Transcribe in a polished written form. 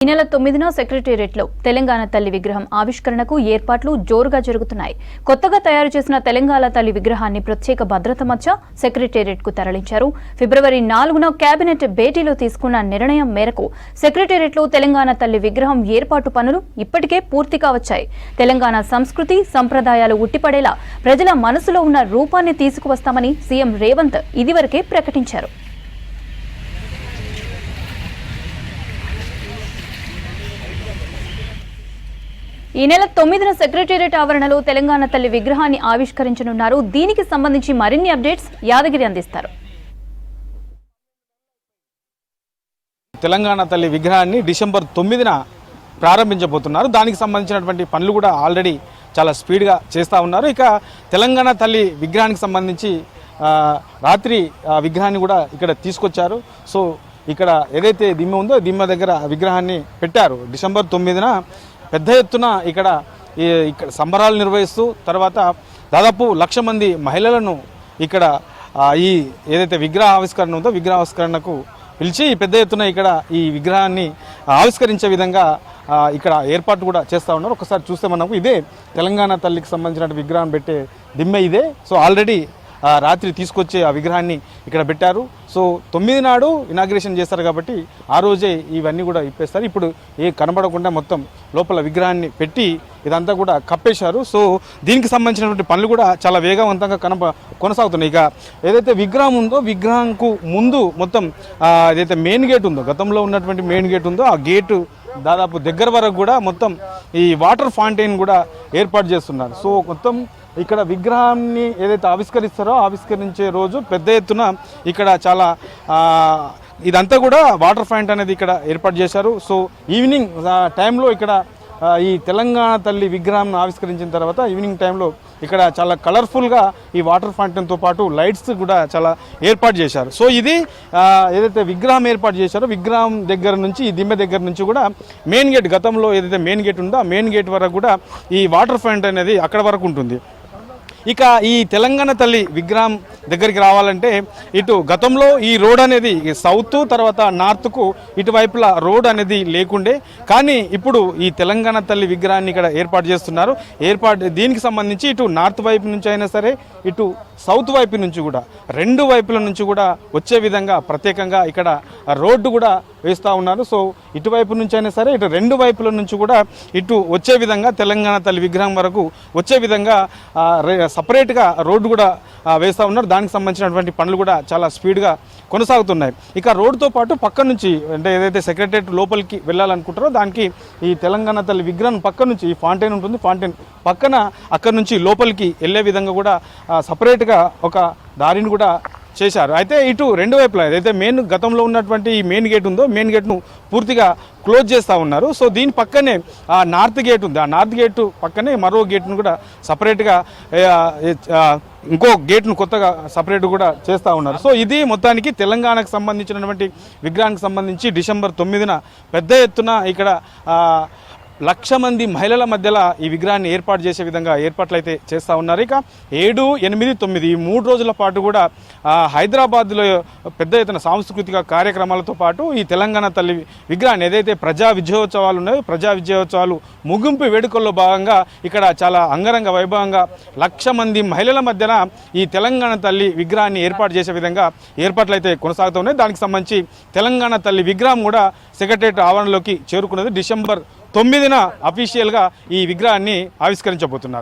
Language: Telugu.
ఈ నెల 9న సెక్రటేరియట్లో తెలంగాణ తల్లి విగ్రహం ఆవిష్కరణకు ఏర్పాట్లు జోరుగా జరుగుతున్నాయి. కొత్తగా తయారు చేసిన తెలంగాణ తల్లి విగ్రహాన్ని ప్రత్యేక భద్రత మధ్య సెక్రటేరియట్కు తరలించారు. ఫిబ్రవరి 4న కేబినెట్ భేటీలో తీసుకున్న నిర్ణయం మేరకు సెక్రటేరియట్లో తెలంగాణ తల్లి విగ్రహం ఏర్పాటు పనులు ఇప్పటికే పూర్తిగా వచ్చాయి. తెలంగాణ సంస్కృతి సంప్రదాయాలు ఉట్టిపడేలా ప్రజల మనసులో ఉన్న రూపాన్ని తీసుకువస్తామని సీఎం రేవంత్ ఇదివరకే ప్రకటించారు. ఈ నెల 9న సెక్రటేరియట్ ఆవరణలో తెలంగాణ తల్లి విగ్రహాన్ని ఆవిష్కరించనున్నారు. దీనికి సంబంధించి మరిన్ని అప్డేట్స్ యాదగిరి అందిస్తారు. తెలంగాణ తల్లి విగ్రహాన్ని డిసెంబర్ 9న ప్రారంభించబోతున్నారు. దానికి సంబంధించినటువంటి పనులు కూడా ఆల్రెడీ చాలా స్పీడ్గా చేస్తూ ఉన్నారు. ఇక తెలంగాణ తల్లి విగ్రహానికి సంబంధించి రాత్రి విగ్రహాన్ని కూడా ఇక్కడ తీసుకొచ్చారు. సో ఇక్కడ ఏదైతే దిమ్మ ఉందో దిమ్మ దగ్గర విగ్రహాన్ని పెట్టారు. డిసెంబర్ 9న పెద్ద ఎత్తున ఇక్కడ సంబరాలు నిర్వహిస్తూ తర్వాత దాదాపు 1,00,000 మంది మహిళలను ఇక్కడ ఈ ఏదైతే విగ్రహ ఆవిష్కరణ ఉందో విగ్రహ ఆవిష్కరణకు పిలిచి పెద్ద ఎత్తున ఇక్కడ ఈ విగ్రహాన్ని ఆవిష్కరించే విధంగా ఇక్కడ ఏర్పాటు కూడా చేస్తూ ఉన్నారు. ఒకసారి చూస్తే మనకు ఇదే తెలంగాణ తల్లికి సంబంధించిన విగ్రహం పెట్టే దిమ్మె ఇదే. సో ఆల్రెడీ రాత్రి తీసుకొచ్చే ఆ విగ్రహాన్ని ఇక్కడ పెట్టారు. సో 9 నాడు ఇనాగ్రేషన్ చేస్తారు కాబట్టి ఆ రోజే ఇవన్నీ కూడా ఇప్పేస్తారు. ఇప్పుడు కనబడకుండా మొత్తం లోపల విగ్రహాన్ని పెట్టి ఇదంతా కూడా కప్పేశారు. సో దీనికి సంబంధించినటువంటి పనులు కూడా చాలా వేగవంతంగా కొనసాగుతున్నాయి. ఇక ఏదైతే విగ్రహం ఉందో విగ్రహంకు ముందు మొత్తం ఏదైతే మెయిన్ గేట్ ఉందో గతంలో ఉన్నటువంటి మెయిన్ గేట్ ఉందో ఆ గేటు దాదాపు దగ్గర వరకు కూడా మొత్తం ఈ వాటర్ ఫౌంటైన్ కూడా ఏర్పాటు చేస్తున్నారు. సో మొత్తం ఇక్కడ విగ్రహాన్ని ఏదైతే ఆవిష్కరిస్తారో ఆవిష్కరించే రోజు పెద్ద ఎత్తున ఇక్కడ చాలా ఇదంతా కూడా వాటర్ ఫౌంటైన్ అనేది ఇక్కడ ఏర్పాటు చేశారు. సో ఈవినింగ్ టైంలో ఇక్కడ ఈ తెలంగాణ తల్లి విగ్రహం ఆవిష్కరించిన తర్వాత ఈవినింగ్ టైంలో ఇక్కడ చాలా కలర్ఫుల్గా ఈ వాటర్ ఫౌంటైన్తో పాటు లైట్స్ కూడా చాలా ఏర్పాటు చేశారు. సో ఇది ఏదైతే విగ్రహం ఏర్పాటు చేశారో విగ్రహం దగ్గర నుంచి ఈ దిమ్మె దగ్గర నుంచి కూడా మెయిన్ గేట్ గతంలో ఏదైతే మెయిన్ గేట్ ఉందో ఆ మెయిన్ గేట్ వరకు కూడా ఈ వాటర్ ఫౌంటైన్ అనేది అక్కడ వరకు ఉంటుంది. ఇక ఈ తెలంగాణ తల్లి విగ్రహం దగ్గరికి రావాలంటే ఇటు గతంలో ఈ రోడ్ అనేది సౌత్ తర్వాత నార్త్కు ఇటువైపులా రోడ్ అనేది లేకుండే, కానీ ఇప్పుడు ఈ తెలంగాణ తల్లి విగ్రహాన్ని ఇక్కడ ఏర్పాటు చేస్తున్నారు. దీనికి సంబంధించి ఇటు నార్త్ వైపు నుంచి అయినా సరే ఇటు సౌత్ వైపు నుంచి కూడా రెండు వైపుల నుంచి కూడా వచ్చే విధంగా ప్రత్యేకంగా ఇక్కడ రోడ్డు కూడా వేస్తూ ఉన్నారు. సో ఇటువైపు నుంచి అయినా సరే ఇటు రెండు వైపుల నుంచి కూడా ఇటు వచ్చే విధంగా తెలంగాణ తల్లి విగ్రహం వరకు వచ్చే విధంగా సపరేట్గా రోడ్డు కూడా వేస్తూ ఉన్నారు. దానికి సంబంధించినటువంటి పనులు కూడా చాలా స్పీడ్గా కొనసాగుతున్నాయి. ఇక రోడ్డుతో పాటు పక్క నుంచి అంటే ఏదైతే సెక్రటేరియట్ లోపలికి వెళ్ళాలనుకుంటారో దానికి ఈ తెలంగాణ తల్లి విగ్రహం పక్క నుంచి ఈ ఫౌంటైన్ ఉంటుంది, ఫౌంటైన్ పక్కన అక్కడి నుంచి లోపలికి వెళ్ళే విధంగా కూడా సపరేట్గా ఒక దారిని కూడా చేశారు. అయితే ఇటు రెండు వైపులా ఏదైతే గతంలో ఉన్నటువంటి ఈ మెయిన్ గేట్ ఉందో మెయిన్ గేట్ను పూర్తిగా క్లోజ్ చేస్తూ ఉన్నారు. సో దీని పక్కనే ఆ నార్త్ గేట్ ఉంది, ఆ నార్త్ గేటు పక్కనే మరో గేట్ను కూడా సపరేట్గా ఇంకో గేట్ను కొత్తగా సపరేట్ కూడా చేస్తూ ఉన్నారు. సో ఇది మొత్తానికి తెలంగాణకు సంబంధించినటువంటి విగ్రహానికి సంబంధించి డిసెంబర్ 9న పెద్ద ఎత్తున ఇక్కడ 1,00,000 మంది మహిళల మధ్యలో ఈ విగ్రహాన్ని ఏర్పాటు చేసే విధంగా ఏర్పాట్లు అయితే చేస్తూ ఉన్నారు. ఇక 7, 8, 9 ఈ 3 రోజుల పాటు కూడా హైదరాబాద్లో పెద్ద ఎత్తున సాంస్కృతిక కార్యక్రమాలతో పాటు ఈ తెలంగాణ తల్లి విగ్రహాన్ని ఏదైతే ప్రజా విజయోత్సవాలు ఉన్నాయో ప్రజా విజయోత్సవాలు ముగింపు వేడుకల్లో భాగంగా ఇక్కడ చాలా అంగరంగ వైభవంగా 1,00,000 మంది మహిళల మధ్యన ఈ తెలంగాణ తల్లి విగ్రహాన్ని ఏర్పాటు చేసే విధంగా ఏర్పాట్లు అయితే కొనసాగుతున్నాయి. దానికి సంబంధించి తెలంగాణ తల్లి విగ్రహం కూడా సెక్రటేరియట్ ఆవరణలోకి చేరుకున్నది. డిసెంబర్ 9న అఫీషియల్గా ఈ విగ్రహాన్ని ఆవిష్కరించబోతున్నారు.